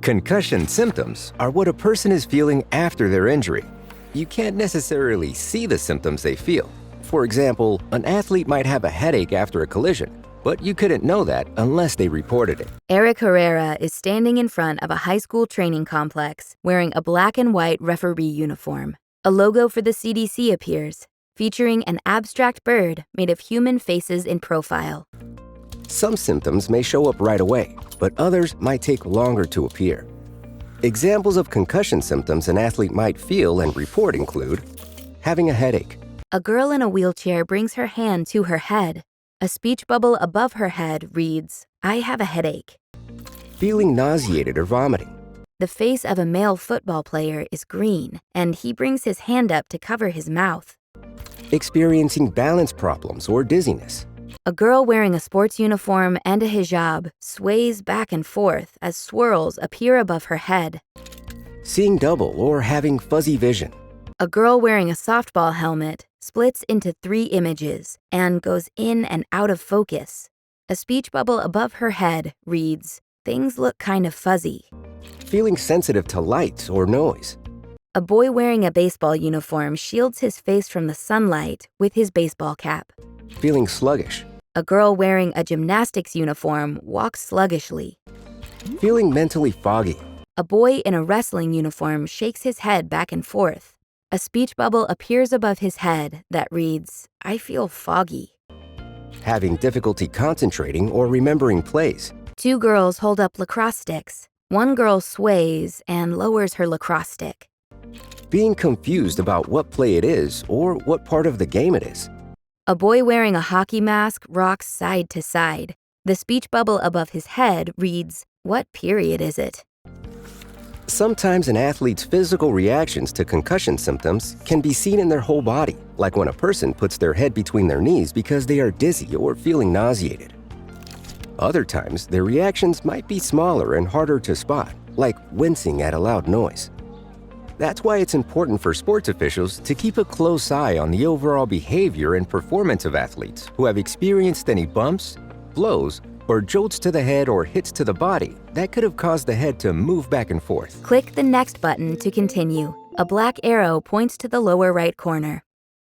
Concussion symptoms are what a person is feeling after their injury. You can't necessarily see the symptoms they feel. For example, an athlete might have a headache after a collision, but you couldn't know that unless they reported it. Eric Herrera is standing in front of a high school training complex wearing a black and white referee uniform. A logo for the CDC appears, featuring an abstract bird made of human faces in profile. Some symptoms may show up right away, but others might take longer to appear. Examples of concussion symptoms an athlete might feel and report include having a headache. A girl in a wheelchair brings her hand to her head. A speech bubble above her head reads, "I have a headache." Feeling nauseated or vomiting. The face of a male football player is green, and he brings his hand up to cover his mouth. Experiencing balance problems or dizziness. A girl wearing a sports uniform and a hijab sways back and forth as swirls appear above her head. Seeing double or having fuzzy vision. A girl wearing a softball helmet splits into 3 images and goes in and out of focus. A speech bubble above her head reads, "Things look kind of fuzzy." Feeling sensitive to light or noise. A boy wearing a baseball uniform shields his face from the sunlight with his baseball cap. Feeling sluggish. A girl wearing a gymnastics uniform walks sluggishly. Feeling mentally foggy. A boy in a wrestling uniform shakes his head back and forth. A speech bubble appears above his head that reads, "I feel foggy." Having difficulty concentrating or remembering plays. 2 girls hold up lacrosse sticks. One girl sways and lowers her lacrosse stick. Being confused about what play it is or what part of the game it is. A boy wearing a hockey mask rocks side to side. The speech bubble above his head reads, "What period is it?" Sometimes an athlete's physical reactions to concussion symptoms can be seen in their whole body, like when a person puts their head between their knees because they are dizzy or feeling nauseated. Other times, their reactions might be smaller and harder to spot, like wincing at a loud noise. That's why it's important for sports officials to keep a close eye on the overall behavior and performance of athletes who have experienced any bumps, blows, or jolts to the head or hits to the body that could have caused the head to move back and forth. Click the Next button to continue. A black arrow points to the lower right corner.